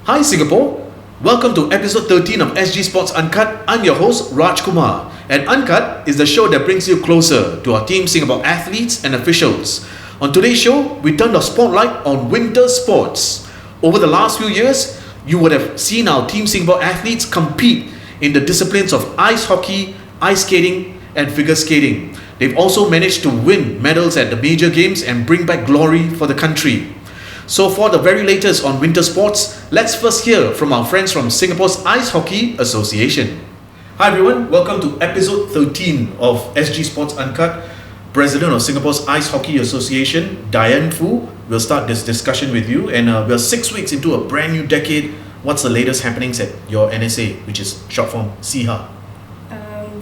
Hi Singapore, welcome to episode 13 of SG Sports Uncut. I'm your host Raj Kumar, and Uncut is the show that brings you closer to our Team Singapore athletes and officials. On today's show, we turn the spotlight on winter sports. Over the last few years, you would have seen our Team Singapore athletes compete in the disciplines of ice hockey, ice skating, and figure skating. They've also managed to win medals at the major games and bring back glory for the country. So for the very latest on winter sports, let's first hear from our friends from Singapore's Ice Hockey Association. Hi everyone, welcome to episode 13 of SG Sports Uncut. President of Singapore's Ice Hockey Association, Diane Fu, will start this discussion with you, and we're 6 weeks into a brand new decade. What's the latest happenings at your NSA, which is short form SIHA?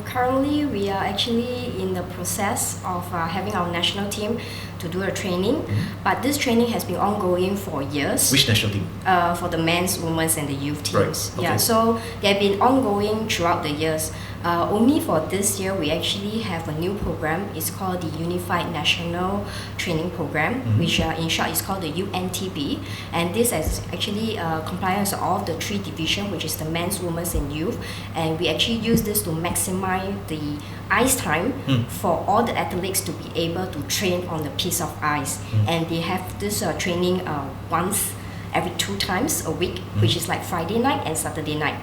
Currently, we are actually in the process of having our national team to do a training, but this training has been ongoing for years. Which national team? For the men's, women's, and the youth teams. Right. Okay. Yeah, so they've been ongoing throughout the years. Only for this year, we actually have a new program. It's called the Unified National Training Program, which in short is called the UNTB. And this is actually compliance of the three divisions, which is the men's, women's, and youth. And we actually use this to maximize the ice time for all the athletes to be able to train on the piece of ice. And they have this training once every 2 times a week, which is like Friday night and Saturday night.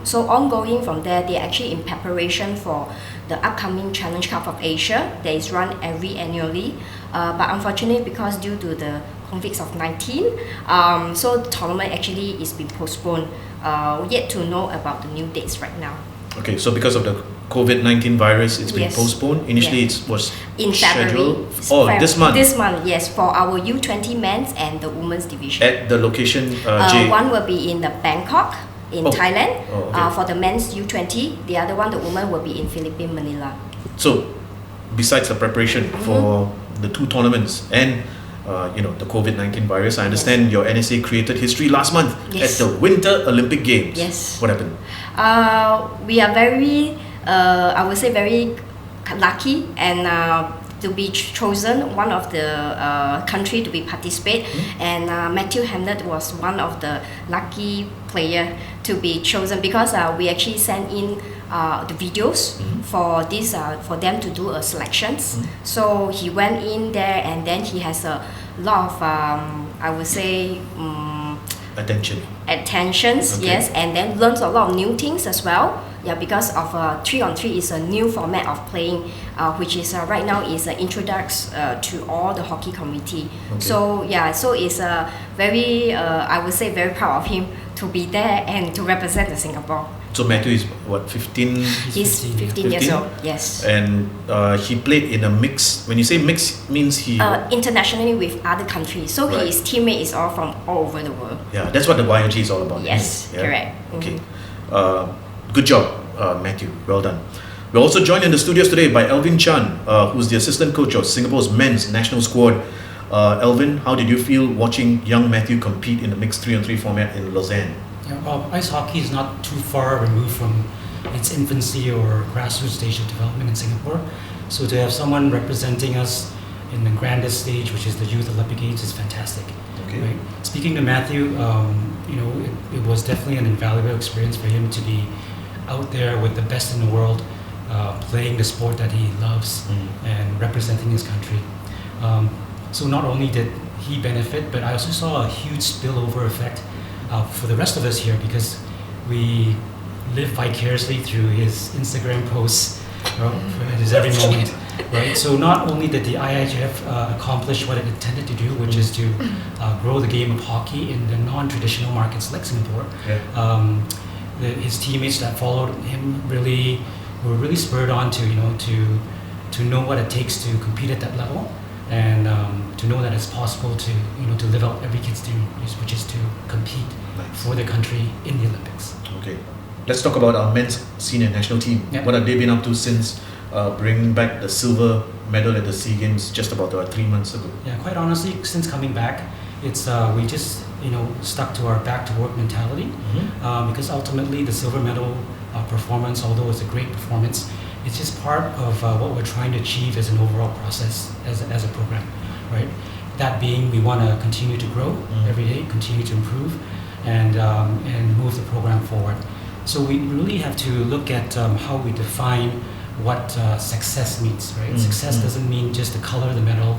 So ongoing from there, they're actually in preparation for the upcoming Challenge Cup of Asia that is run annually. But unfortunately, because due to the COVID-19, so the tournament actually is being postponed. Yet to know about the new dates right now. Okay, so because of the COVID-19 virus, it's been Yes. postponed. Initially, Yeah. it was In scheduled. February. This month. This month, yes, for our U20 men's and the women's division. At the location J. One will be in the Bangkok in Thailand okay. for the men's U20. The other one, the women, will be in Philippines, Manila. So, besides the preparation for the 2 tournaments and the COVID-19 virus, I understand your NSA created history last month at the Winter Olympic Games. Yes. What happened? We are very, I would say, very lucky and to be chosen one of the country to be participate. And Matthew Hamlet was one of the lucky player to be chosen because we actually sent in the videos for this for them to do a selections. So he went in there and then he has a lot of I would say attentions, Okay. yes, and then learns a lot of new things as well. Yeah, because of 3-on-3 is a new format of playing, which is right now is introduced to all the hockey community. Okay. So yeah, so it's very I would say very proud of him to be there and to represent the Singapore. So Matthew is what, 15? He's 15 years 15? old. Yes. And he played in a mix. When you say mix, means he... Internationally with other countries. So Right. his teammate is all from all over the world. Yeah, that's what the YOG is all about. Yes, Yeah? correct. Okay. Good job, Matthew. Well done. We're also joined in the studios today by Elvin Chan, who's the assistant coach of Singapore's men's national squad. Elvin, how did you feel watching young Matthew compete in the mixed 3-on-3 format in Lausanne? Yeah, ice hockey is not too far removed from its infancy or grassroots stage of development in Singapore. So to have someone representing us in the grandest stage, which is the Youth Olympic Games, is fantastic. Okay. Right? Speaking to Matthew, it was definitely an invaluable experience for him to be out there with the best in the world, playing the sport that he loves and representing his country. So not only did he benefit, but I also saw a huge spillover effect for the rest of us here because we live vicariously through his Instagram posts at his every moment. Right? So not only did the IIHF accomplish what it intended to do, which is to grow the game of hockey in the non-traditional markets like Singapore, his teammates that followed him were really spurred on to know what it takes to compete at that level. And to know that it's possible to live out every kid's dream, which is to compete for the country in the Olympics. Okay, let's talk about our men's senior national team. Yeah. What have they been up to since bringing back the silver medal at the SEA Games just about 3 months ago? Yeah, quite honestly, since coming back, it's we just stuck to our back to work mentality because ultimately the silver medal performance, although it's a great performance, it's just part of what we're trying to achieve as an overall process as a program, right? That being, we want to continue to grow every day, continue to improve, and move the program forward. So we really have to look at how we define what success means, right? Success doesn't mean just the color of the medal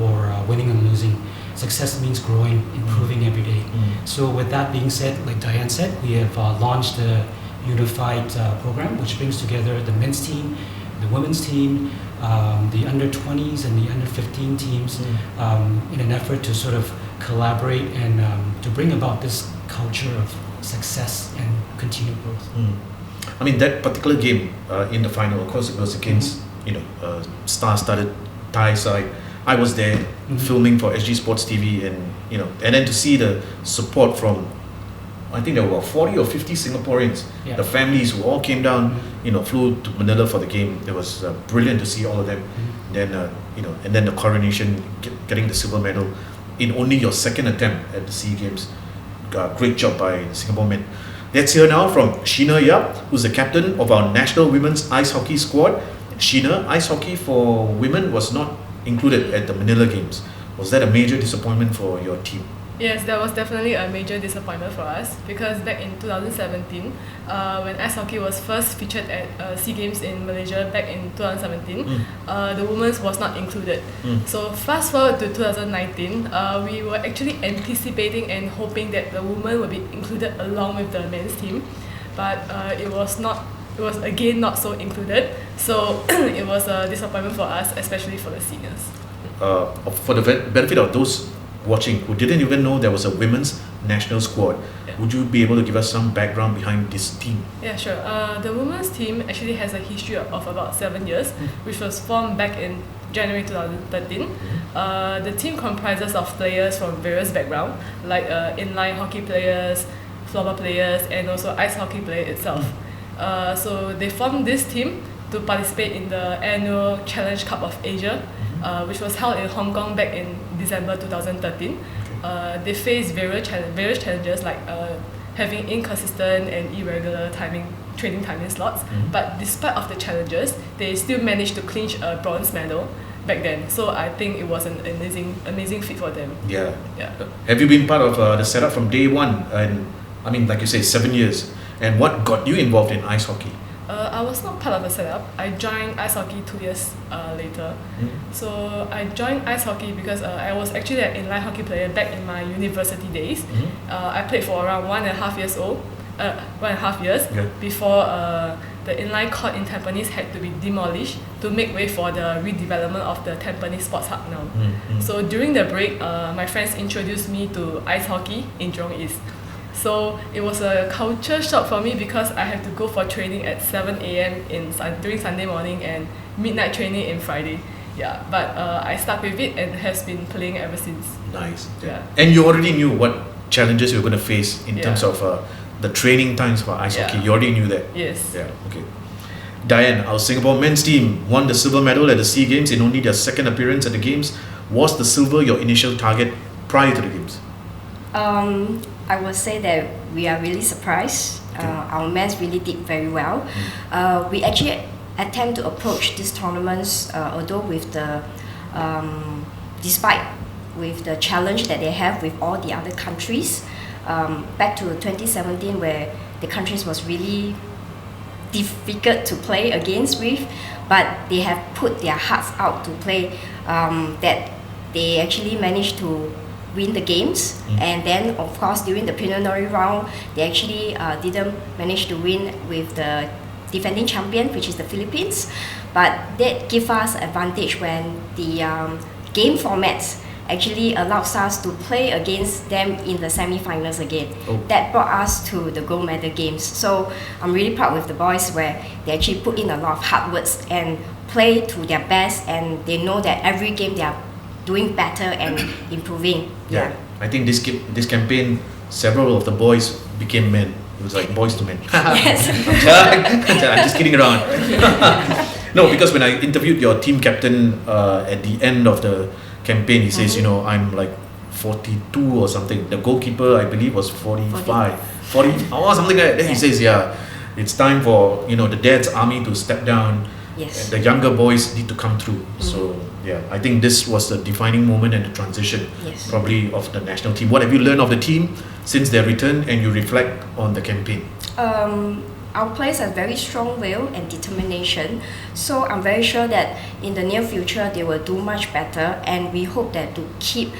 or winning and losing. Success means growing, improving every day. So with that being said, like Diane said, we have launched the unified program, which brings together the men's team, the women's team, the under 20s and the under 15 teams in an effort to sort of collaborate and to bring about this culture of success and continued growth. I mean, that particular game in the final, of course, it was against star-studded Thai side. I was there filming for SG Sports TV, and and then to see the support from, I think there were 40 or 50 Singaporeans, the families who all came down, flew to Manila for the game. It was brilliant to see all of them. Then and then the coronation, getting the silver medal in only your second attempt at the SEA Games. Great job by the Singapore men. Let's hear now from Sheena Yap, who's the captain of our national women's ice hockey squad. Sheena, ice hockey for women was not included at the Manila Games. Was that a major disappointment for your team? Yes, that was definitely a major disappointment for us because back in 2017, when ice hockey was first featured at SEA Games in Malaysia back in 2017, the women's was not included. So fast forward to 2019, we were actually anticipating and hoping that the women would be included along with the men's team, but it was again not so included. So it was a disappointment for us, especially for the seniors. For the benefit of those watching who didn't even know there was a women's national squad, would you be able to give us some background behind this team? Yeah, sure. The women's team actually has a history of about 7 years, which was formed back in January 2013. The team comprises of players from various backgrounds, like inline hockey players, floorball players, and also ice hockey player itself. So they formed this team to participate in the annual Challenge Cup of Asia, which was held in Hong Kong back in December 2013. They faced various challenges like having inconsistent and irregular training timing slots. But despite of the challenges, they still managed to clinch a bronze medal back then. So I think it was an amazing feat for them. Yeah. Have you been part of the setup from day one? And I mean, like you say, 7 years. And what got you involved in ice hockey? I was not part of the setup. I joined ice hockey 2 years later. So I joined ice hockey because I was actually an inline hockey player back in my university days. I played for around 1.5 years before the inline court in Tampines had to be demolished to make way for the redevelopment of the Tampines Sports Hub now. So during the break, my friends introduced me to ice hockey in Jurong East. So it was a culture shock for me because I had to go for training at 7 a.m. during Sunday morning and midnight training in Friday. Yeah, but I stuck with it and has been playing ever since. Nice. Yeah. And you already knew what challenges you were going to face in terms of the training times for ice hockey. You already knew that. Yes. Yeah. Okay. Diane, our Singapore men's team won the silver medal at the SEA Games in only their second appearance at the Games. Was the silver your initial target prior to the Games? I would say that we are really surprised. Our men really did very well. We actually attempt to approach these tournaments, although with the despite with the challenge that they have with all the other countries. Back to 2017, where the countries was really difficult to play against with, but they have put their hearts out to play. That they actually managed to win the games, and then of course during the preliminary round they actually didn't manage to win with the defending champion, which is the Philippines, but that gives us advantage when the game formats actually allows us to play against them in the semi-finals again. That brought us to the gold medal games. So I'm really proud with the boys where they actually put in a lot of hard works and play to their best, and they know that every game they are doing better and improving. Yeah. I think this campaign, several of the boys became men. It was like boys to men. Yes. I'm just kidding around. No, because when I interviewed your team captain at the end of the campaign, he says, I'm like 42 or something. The goalkeeper, I believe, was 45. 40 or something like that. Then he says, it's time for the dad's army to step down. Yes. And the younger boys need to come through. So yeah, I think this was the defining moment and the transition Yes. probably of the national team. What have you learned of the team since their return, and you reflect on the campaign? Our players have very strong will and determination, so I'm very sure that in the near future they will do much better, and we hope that to keep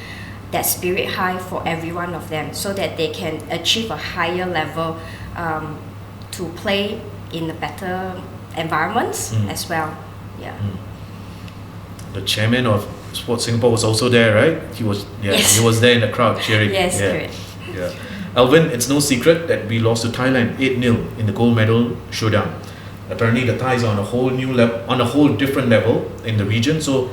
that spirit high for every one of them so that they can achieve a higher level to play in a better environments as well. Yeah. The chairman of Sports Singapore was also there, right? He was Yes. he was there in the crowd cheering. Yes, yeah. correct. Yeah. Alvin, it's no secret that we lost to Thailand 8-0 in the gold medal showdown. Apparently the Thais are on a whole new level, on a whole different level in the region. So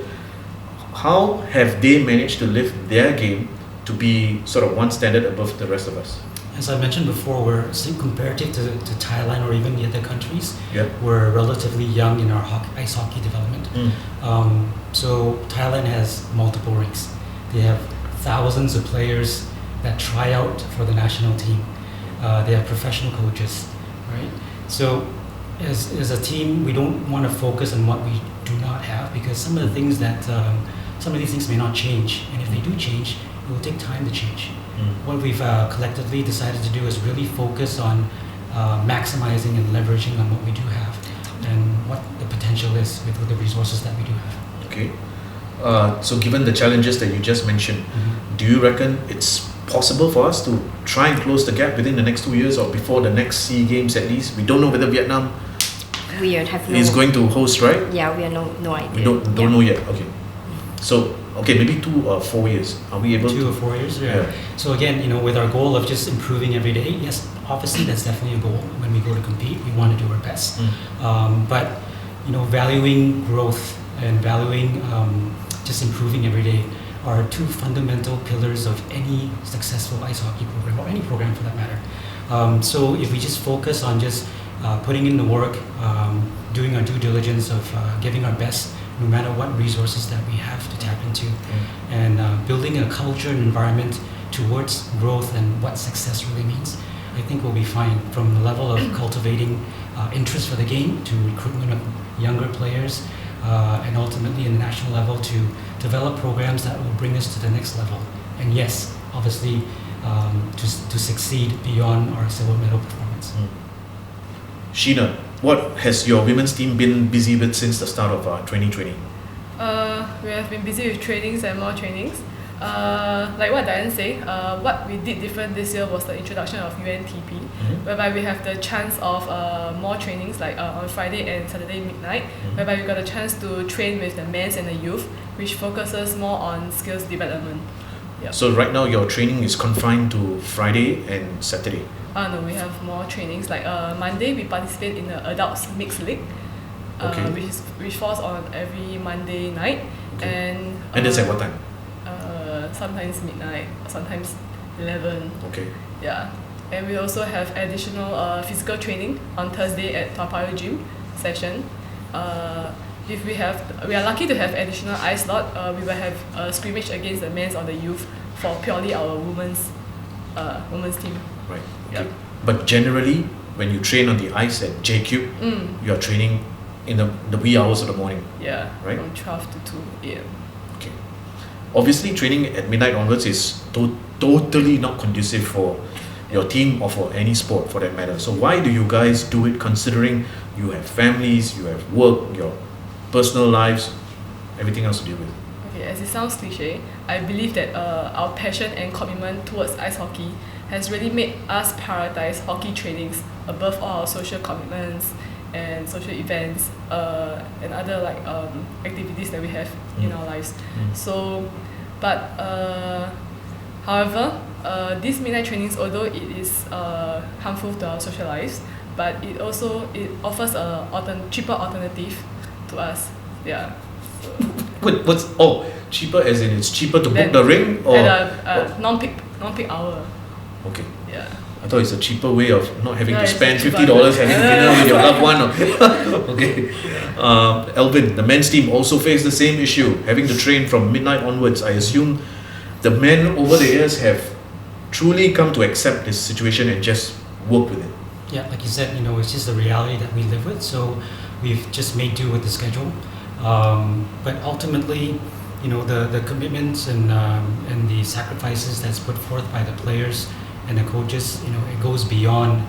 how have they managed to lift their game to be sort of one standard above the rest of us? As I mentioned before, we're comparative to Thailand or even the other countries. Yeah. We're relatively young in our ice hockey development. So Thailand has multiple rinks. They have thousands of players that try out for the national team. They have professional coaches, right? So as a team, we don't want to focus on what we do not have, because some of the things that some of these things may not change, and if they do change, it will take time to change. What we've collectively decided to do is really focus on maximizing and leveraging on what we do have and what the potential is with the resources that we do have. Okay. So given the challenges that you just mentioned, do you reckon it's possible for us to try and close the gap within the next 2 years or before the next SEA Games at least? We don't know whether Vietnam We have no. is going to host, right? Yeah, we have no idea. We don't Yeah. know yet. Okay. So maybe 2 or 4 years. Are we able 2 or to? 4 years, yeah. Yeah. So again, with our goal of just improving every day, yes, obviously that's definitely a goal. When we go to compete, we want to do our best. But valuing growth and valuing just improving every day are 2 fundamental pillars of any successful ice hockey program, or any program for that matter. So if we just focus on just putting in the work, doing our due diligence of giving our best, no matter what resources that we have to tap into, and building a culture and environment towards growth and what success really means, I think we'll be fine. From the level of cultivating interest for the game to recruitment of younger players, and ultimately in the national level to develop programs that will bring us to the next level. And yes, obviously to succeed beyond our silver medal performance. Sheena, what has your women's team been busy with since the start of 2020? We have been busy with trainings and more trainings. Like what Diane said, what we did different this year was the introduction of UNTP, whereby we have the chance of more trainings like on Friday and Saturday midnight, whereby we got a chance to train with the men's and the youth, which focuses more on skills development. Yep. So right now your training is confined to Friday and Saturday? No, we have more trainings. Like Monday, we participate in the Adults Mixed League, which falls on every Monday night. Okay. And that's at what time? Sometimes midnight, sometimes 11. Okay. Yeah. And we also have additional physical training on Thursday at Toa Payoh Gym session. If we are lucky to have additional ice slot, we will have a scrimmage against the men's or the youth for purely our women's team. Right. Okay. Yep. But generally, when you train on the ice at J-Cube, you are training in the wee hours of the morning. Yeah. Right. From 12 to 2 a.m. Okay. Obviously, training at midnight onwards is totally not conducive for your team or for any sport for that matter. So why do you guys do it, considering you have families, you have work, your personal lives, everything else to deal with? Okay, as it sounds cliche, I believe that our passion and commitment towards ice hockey has really made us prioritize hockey trainings above all our social commitments and social events and other like activities that we have in our lives. So, but however, these midnight trainings, although it is harmful to our social lives, but it offers a cheaper alternative to us. Yeah. So Wait, cheaper as in it's cheaper to book the ring, or at a non-peak hour. Okay. Yeah. I thought it's a cheaper way of not having to It's spend cheaper. $50 having dinner with your loved one. Okay. Elvin, the men's team also faced the same issue, having to train from midnight onwards. I assume the men over the years have truly come to accept this situation and just work with it. Yeah, like you said, it's just the reality that we live with. So we've just made do with the schedule. But ultimately, the commitments and the sacrifices that's put forth by the players and the coaches, it goes beyond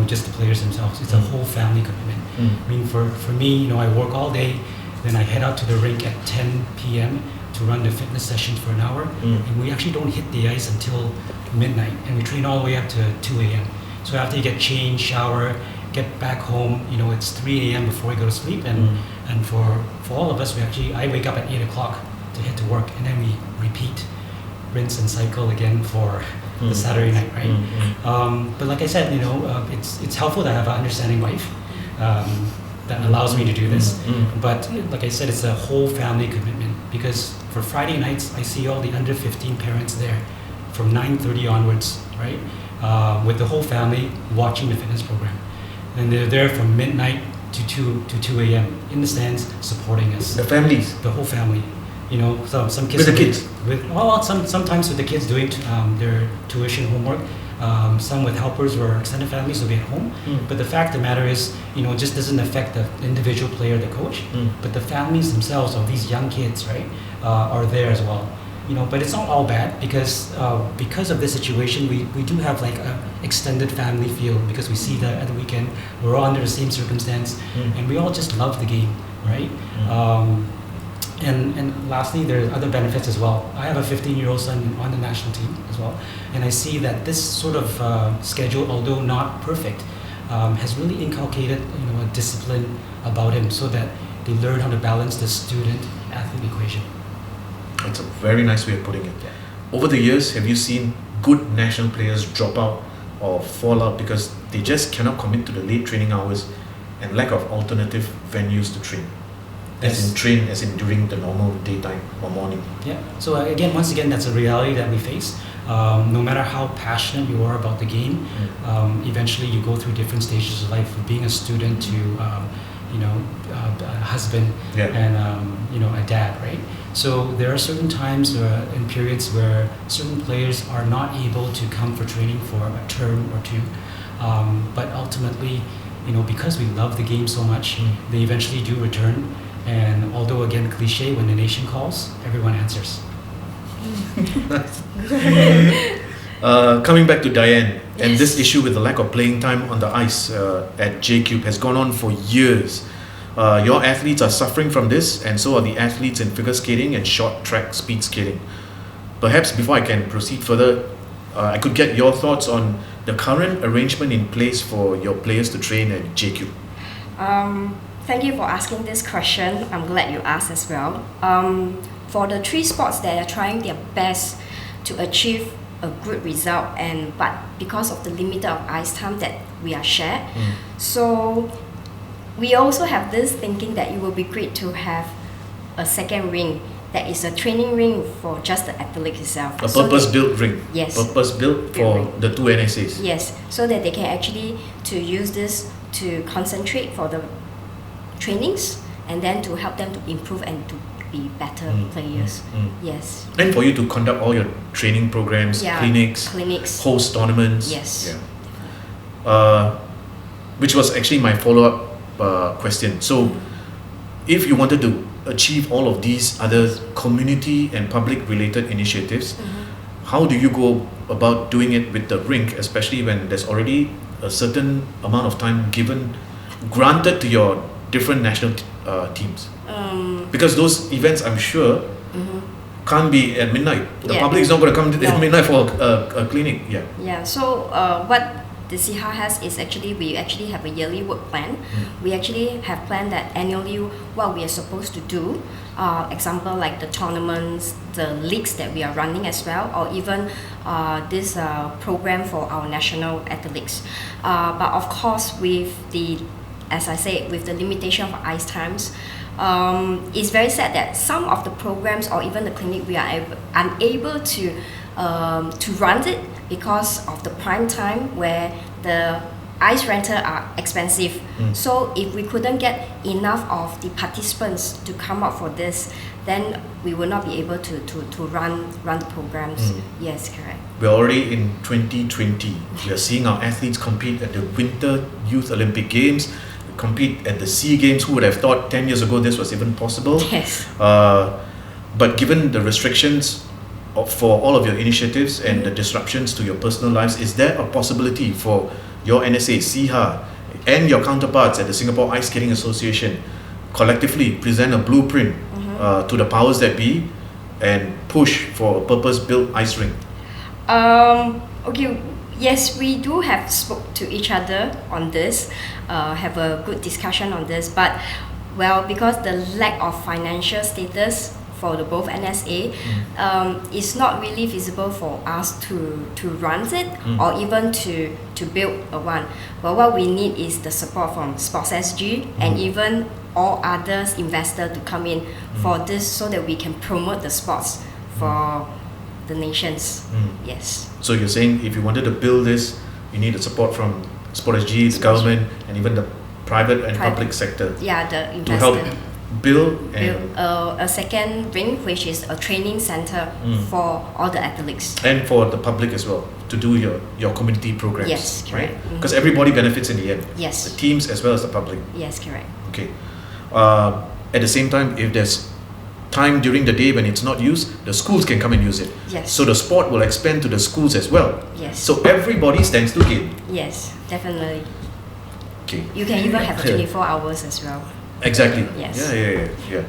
just the players themselves. It's a whole family commitment. I mean, for me, I work all day, then I head out to the rink at 10 p.m. to run the fitness sessions for an hour, and we actually don't hit the ice until midnight, and we train all the way up to 2 a.m. So after you get changed, shower, get back home, it's 3 a.m. before we go to sleep, and for all of us, I wake up at 8 o'clock to head to work, and then we repeat, rinse and cycle again for the Saturday night, right? But like I said, it's helpful to have an understanding wife that allows me to do this. But like I said, it's a whole family commitment, because for Friday nights, I see all the under 15 parents there from 9:30 onwards, right? With the whole family watching the fitness program. And they're there from midnight to 2 a.m. in the stands supporting us. The families? The whole family. Some kids... With the kids? Sometimes with the kids doing their tuition homework. Some with helpers or extended families will be at home. But the fact of the matter is, it just doesn't affect the individual player, the coach, but the families themselves of these young kids, right, are there as well. But it's not all bad, because of this situation, we do have like a extended family feel, because we see that at the weekend we're all under the same circumstance, and we all just love the game, right? And lastly, there are other benefits as well. I have a 15-year-old son on the national team as well, and I see that this sort of schedule, although not perfect, has really inculcated a discipline about him, so that they learn how to balance the student-athlete equation. That's a very nice way of putting it. Over the years, have you seen good national players drop out or fall out because they just cannot commit to the late training hours and lack of alternative venues to train? As in during the normal daytime or morning. Yeah. So once again, that's a reality that we face. No matter how passionate you are about the game, eventually you go through different stages of life, from being a student to a husband and a dad, right? So there are certain times and periods where certain players are not able to come for training for a term or two, but ultimately, because we love the game so much, they eventually do return. And although, again, cliche, when the nation calls, everyone answers. Coming back to Diane, and this issue with the lack of playing time on the ice at J-Cube has gone on for years. Your athletes are suffering from this, and so are the athletes in figure skating and short track speed skating. Perhaps before I can proceed further, I could get your thoughts on the current arrangement in place for your players to train at J-Cube. Thank you for asking this question. I'm glad you asked as well. For the three sports that are trying their best to achieve a good result, but because of the limit of ice time that we are shared, so we also have this thinking that it will be great to have a second ring that is a training ring for just the athlete itself. A purpose-built ring. Yes. Purpose-built for the two NSAs. Yes, so that they can actually to use this to concentrate for the trainings, and then to help them to improve and to be better players. Yes. And for you to conduct all your training programs, clinics, host tournaments. Yes. Which was actually my follow-up question. So, if you wanted to achieve all of these other community and public-related initiatives, how do you go about doing it with the rink, especially when there's already a certain amount of time granted to your different national teams? Because those events, I'm sure, can't be at midnight. The public is not going to come at midnight for a clinic. Yeah. So what the CIHA has is we actually have a yearly work plan. We actually have planned that annually what we are supposed to do. Example like the tournaments, the leagues that we are running as well, or even this program for our national athletes. But of course, as I said, with the limitation of ice times, it's very sad that some of the programs or even the clinic we are unable to run it because of the prime time where the ice rental are expensive. So if we couldn't get enough of the participants to come up for this, then we will not be able to run the programs. Yes, correct. We're already in 2020. We are seeing our athletes compete at the Winter Youth Olympic Games, compete at the SEA Games. Who would have thought 10 years ago this was even possible? Yes. But given the restrictions for all of your initiatives and the disruptions to your personal lives, is there a possibility for your NSA, SIHA, and your counterparts at the Singapore Ice Skating Association collectively present a blueprint to the powers that be and push for a purpose-built ice rink? Okay, yes, we do have spoke to each other on this, have a good discussion on this, but well, because the lack of financial status for the both NSA, it's not really feasible for us to run it or even to build a one. But what we need is the support from Sports SG and even all others investors to come in for this, so that we can promote the sports for the nations. Yes. So you're saying if you wanted to build this, you need the support from Sport SG, the government, and even the private and public sector. Yeah, the to investor. help build and a second rink, which is a training center for all the athletes. and for the public as well, to do your community programs. Yes, right? correct. Because everybody benefits in the end. Yes. The teams as well as the public. Yes, correct. Okay. At the same time, if there's time during the day when it's not used, the schools can come and use it. Yes. So the sport will expand to the schools as well. Yes. So everybody stands to gain. Yes, definitely. Okay. You can even have 24 hours as well. Exactly. Yes. Yeah.